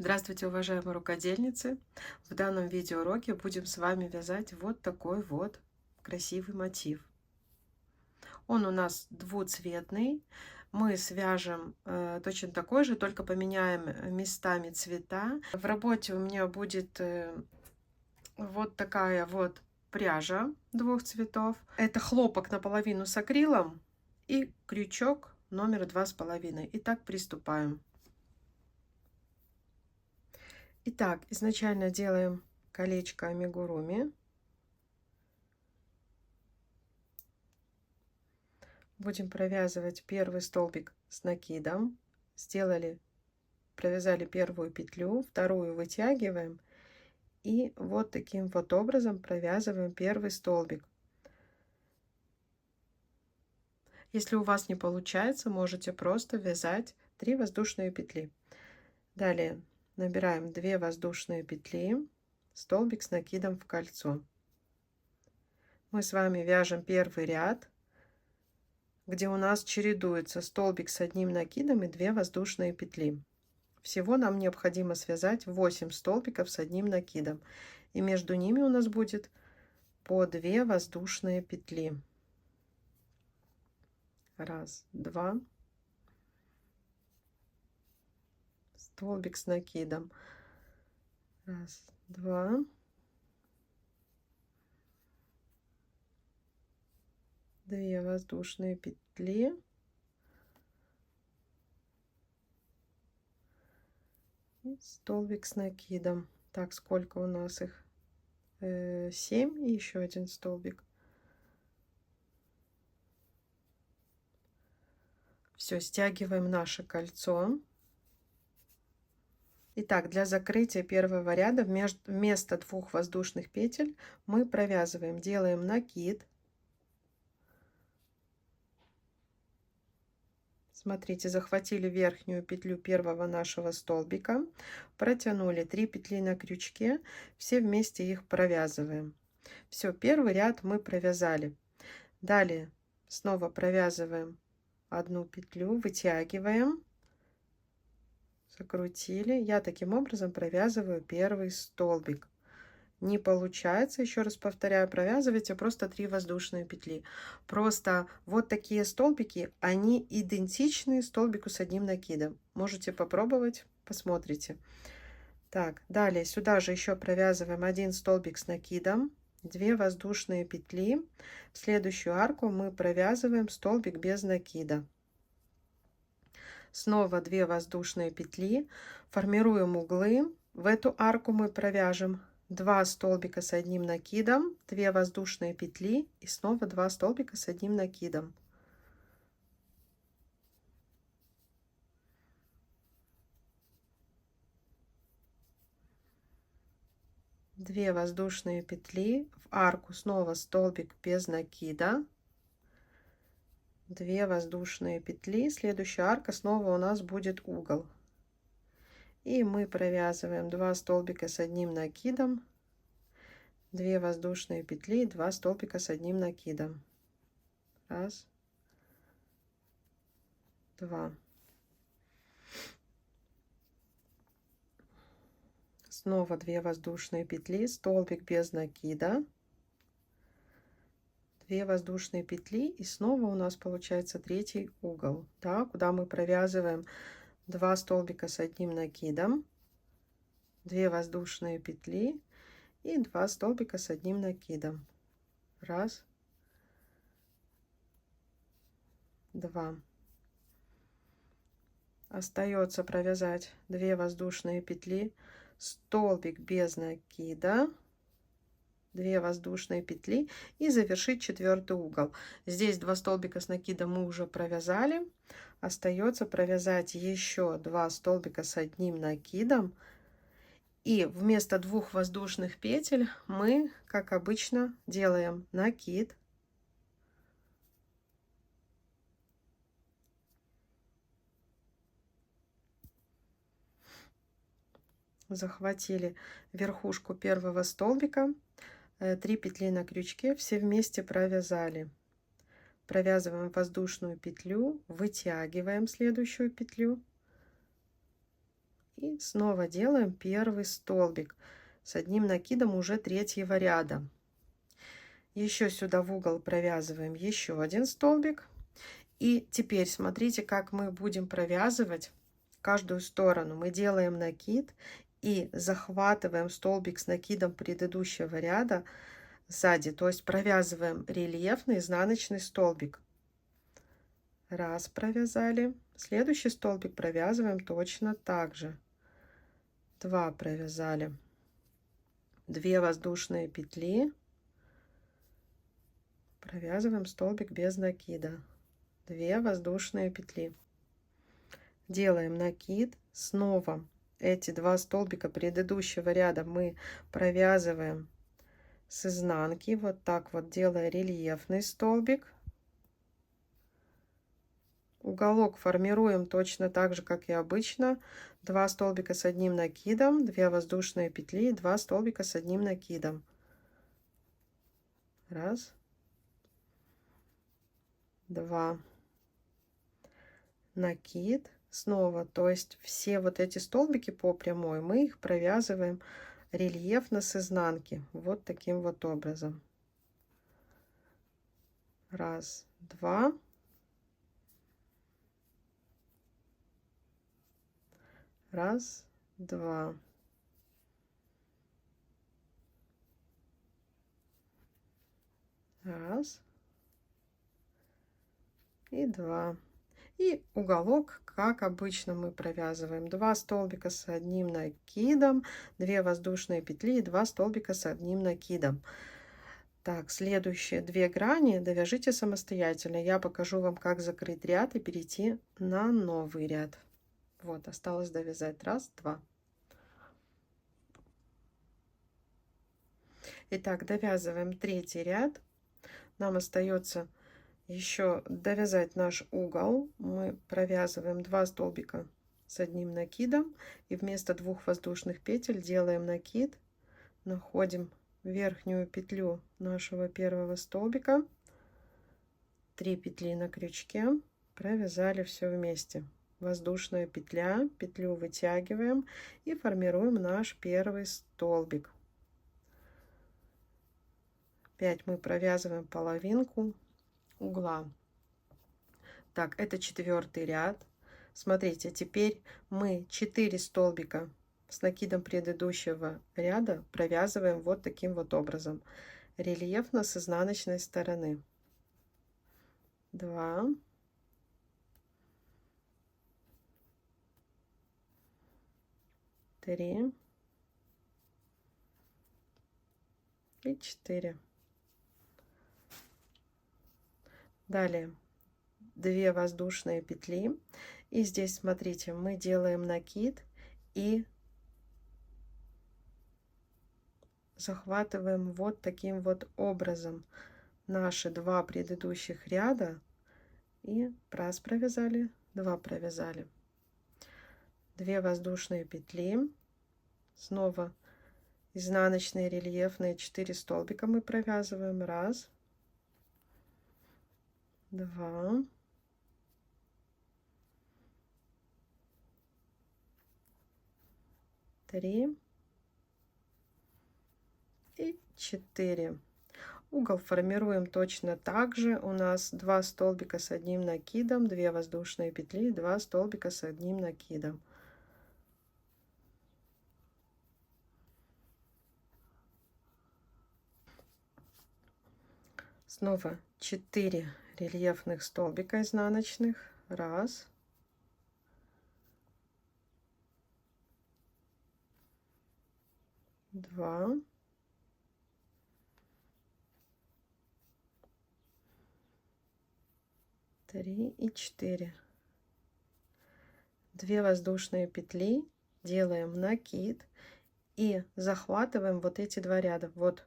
Здравствуйте, уважаемые рукодельницы! В данном видеоуроке будем с вами вязать вот такой вот красивый мотив. Он у нас двуцветный. Мы свяжем точно такой же, только поменяем местами цвета. В работе у меня будет вот такая вот пряжа двух цветов. Это хлопок наполовину с акрилом и крючок номер 2,5. Итак, приступаем. Итак, изначально делаем колечко амигуруми. Будем провязывать первый столбик с накидом. Провязали первую петлю, вторую вытягиваем и вот таким вот образом провязываем первый столбик. Если у вас не получается, можете просто вязать 3 воздушные петли. Далее набираем 2 воздушные петли, столбик с накидом в кольцо. Мы с вами вяжем первый ряд, где у нас чередуется столбик с одним накидом и 2 воздушные петли. Всего нам необходимо связать 8 столбиков с одним накидом, и между ними у нас будет по 2 воздушные петли. Раз, два, столбик с накидом. Раз, два, две воздушные петли. И столбик с накидом. Так, сколько у нас их? 7 и еще один столбик. Все, стягиваем наше кольцо. Итак, для закрытия первого ряда вместо 2 воздушных петель мы провязываем, делаем накид. Смотрите, захватили верхнюю петлю первого нашего столбика, протянули 3 петли на крючке, все вместе их провязываем. Все, первый ряд мы провязали. Далее снова провязываем одну петлю, вытягиваем, закрутили. Я таким образом провязываю первый столбик. Не получается, еще раз повторяю, провязывайте просто 3 воздушные петли. Просто вот такие столбики, они идентичны столбику с одним накидом. Можете попробовать, посмотрите. Так, далее сюда же еще провязываем один столбик с накидом, 2 воздушные петли. В следующую арку мы провязываем столбик без накида. Снова 2 воздушные петли, формируем углы. В эту арку мы провяжем 2 столбика с одним накидом, 2 воздушные петли и снова 2 столбика с одним накидом. Две воздушные петли, в арку снова столбик без накида, 2 воздушные петли, следующая арка снова у нас будет угол. И мы провязываем 2 столбика с одним накидом, 2 воздушные петли, 2 столбика с одним накидом. Раз, два. Снова 2 воздушные петли, столбик без накида, 2 воздушные петли и снова у нас получается третий угол, да, куда мы провязываем 2 столбика с одним накидом, 2 воздушные петли и 2 столбика с одним накидом. Раз, два. Остается провязать 2 воздушные петли, столбик без накида, 2 воздушные петли и завершить 4-й угол. Здесь 2 столбика с накидом мы уже провязали. Остается провязать еще 2 столбика с одним накидом. И вместо 2 воздушных петель мы, как обычно, делаем накид. Захватили верхушку первого столбика, 3 петли на крючке, все вместе провязали. Провязываем воздушную петлю, вытягиваем следующую петлю И снова делаем первый столбик с одним накидом уже третьего ряда. Еще сюда в угол провязываем еще один столбик. И теперь смотрите, как мы будем провязывать каждую сторону. Мы делаем накид и захватываем столбик с накидом предыдущего ряда сзади, то есть провязываем рельефный изнаночный столбик. Раз, провязали. Следующий столбик провязываем точно так же. 2 провязали. 2 воздушные петли. Провязываем столбик без накида. 2 воздушные петли. Делаем накид. Снова эти 2 столбика предыдущего ряда мы провязываем с изнанки. Вот так вот, делая рельефный столбик. Уголок формируем точно так же, как и обычно. 2 столбика с одним накидом, 2 воздушные петли, 2 столбика с одним накидом. Раз, 2. Накид. Снова, то есть все вот эти столбики по прямой мы их провязываем рельефно с изнанки. Вот таким вот образом. Раз, 2. Раз, 2. Раз. И 2. И уголок, как обычно, мы провязываем 2 столбика с одним накидом, 2 воздушные петли и 2 столбика с одним накидом. Так, следующие 2 грани довяжите самостоятельно. Я покажу вам, как закрыть ряд и перейти на новый ряд. Вот, осталось довязать. Раз, 2. Итак, довязываем третий ряд. Нам остается еще довязать наш угол. Мы провязываем 2 столбика с одним накидом и вместо 2 воздушных петель делаем накид, находим верхнюю петлю нашего первого столбика, 3 петли на крючке, провязали все вместе. Воздушная петля, петлю вытягиваем и формируем наш первый столбик. Опять мы провязываем половинку угла. Так, это 4-й ряд. Смотрите, теперь мы 4 столбика с накидом предыдущего ряда провязываем вот таким вот образом, рельефно с изнаночной стороны. 2, 3 и 4. Далее 2 воздушные петли, и здесь смотрите, мы делаем накид и захватываем вот таким вот образом наши 2 предыдущих ряда, и раз провязали, 2 провязали, 2 воздушные петли, снова изнаночные рельефные 4 столбика мы провязываем. Раз, 2, 3 и 4. Угол формируем точно так же. У нас 2 столбика с одним накидом, 2 воздушные петли, 2 столбика с одним накидом. Снова 4 рельефных столбика изнаночных. Раз, 2, 3 и 4. 2 воздушные петли, делаем накид и захватываем вот эти 2 ряда. Вот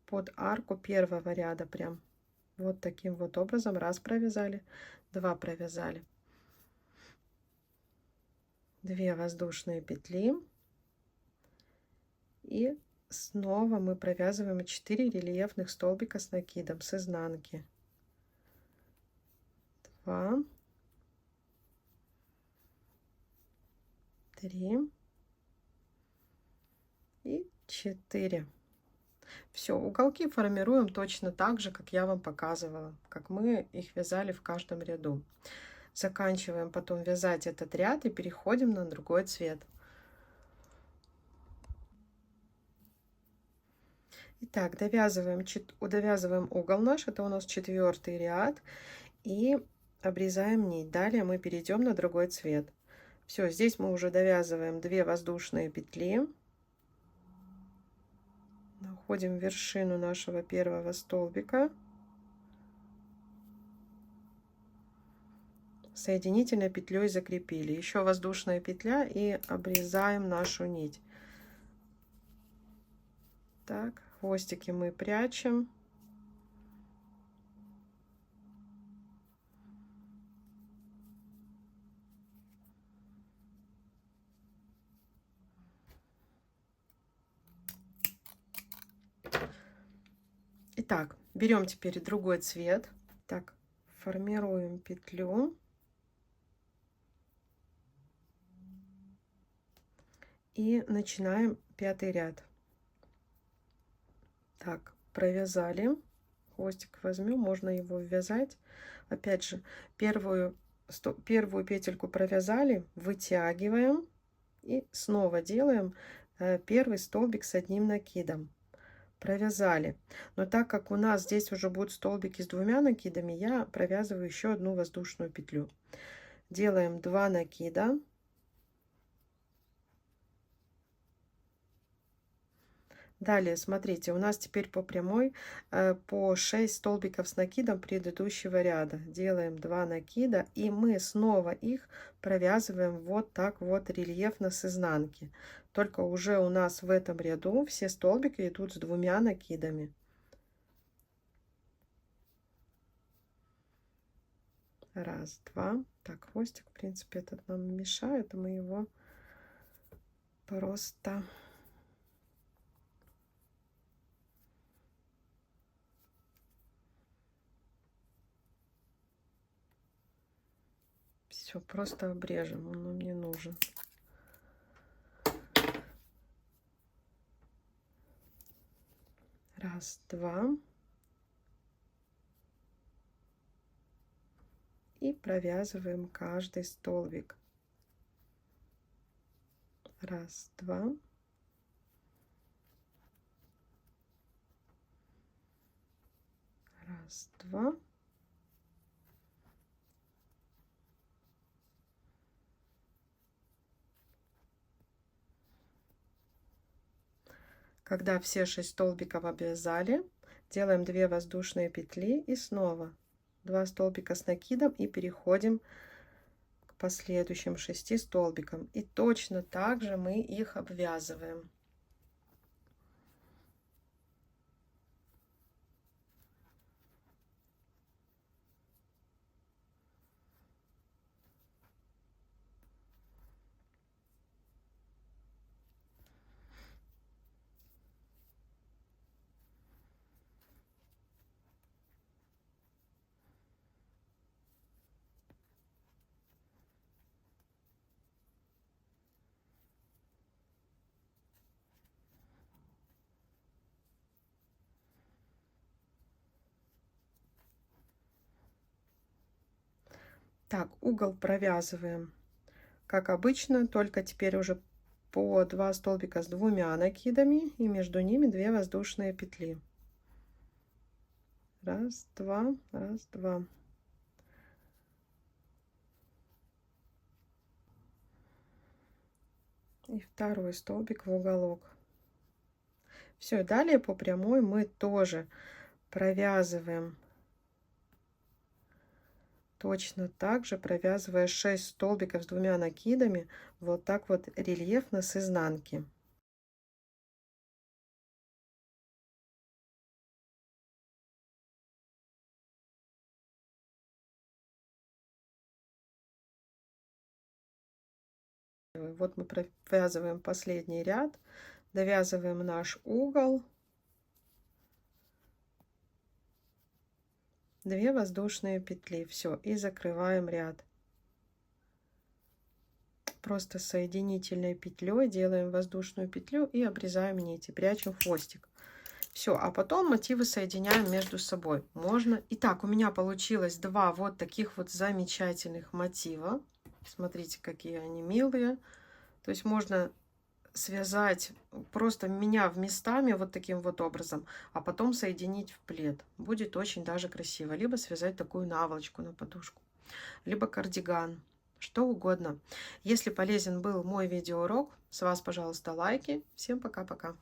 под арку первого ряда прям. Вот таким вот образом. Раз провязали, 2 провязали. 2 воздушные петли. И снова мы провязываем 4 рельефных столбика с накидом с изнанки. 2, 3 и 4. Все, уголки формируем точно так же, как я вам показывала, как мы их вязали в каждом ряду. Заканчиваем потом вязать этот ряд и переходим на другой цвет. Итак, довязываем угол наш, это у нас 4-й ряд, и обрезаем нить. Далее мы перейдем на другой цвет. Все, здесь мы уже довязываем 2 воздушные петли. Находим вершину нашего первого столбика. Соединительной петлей закрепили. Еще воздушная петля и обрезаем нашу нить. Так, хвостики мы прячем. Итак, берем теперь другой цвет. Так, формируем петлю. И начинаем 5-й ряд. Так, провязали. Хвостик возьмем, можно его ввязать. Опять же, первую петельку провязали, вытягиваем и снова делаем первый столбик с одним накидом. Провязали. Но так как у нас здесь уже будут столбики с 2 накидами, я провязываю еще одну воздушную петлю. Делаем 2 накида. Далее, смотрите, у нас теперь по прямой по 6 столбиков с накидом предыдущего ряда. Делаем 2 накида, и мы снова их провязываем вот так вот рельефно с изнанки. Только уже у нас в этом ряду все столбики идут с 2 накидами. Раз, два. Так, хвостик, в принципе, этот нам мешает, мы его просто... Все, просто обрежем, он нам не нужен. Раз, два. И провязываем каждый столбик. Раз, два. Раз, два. Когда все 6 столбиков обвязали, делаем 2 воздушные петли и снова 2 столбика с накидом и переходим к последующим 6 столбикам. И точно так же мы их обвязываем. Так, угол провязываем как обычно, только теперь уже по 2 столбика с 2 накидами и между ними 2 воздушные петли. Раз, два, раз, два. И второй столбик в уголок. Все, далее по прямой мы тоже провязываем точно так же, провязывая 6 столбиков с 2 накидами, вот так вот рельефно с изнанки. Вот мы провязываем последний ряд, довязываем наш угол, 2 воздушные петли, все, и закрываем ряд. просто соединительной петлей делаем воздушную петлю и обрезаем нити, прячем хвостик. Все, а потом мотивы соединяем между собой. Можно. Итак, у меня получилось 2 вот таких вот замечательных мотива. Смотрите, какие они милые. То есть можно связать, просто меняв местами вот таким вот образом, а потом соединить в плед. Будет очень даже красиво. Либо связать такую наволочку на подушку, либо кардиган, что угодно. Если полезен был мой видеоурок, с вас, пожалуйста, лайки. Всем пока-пока.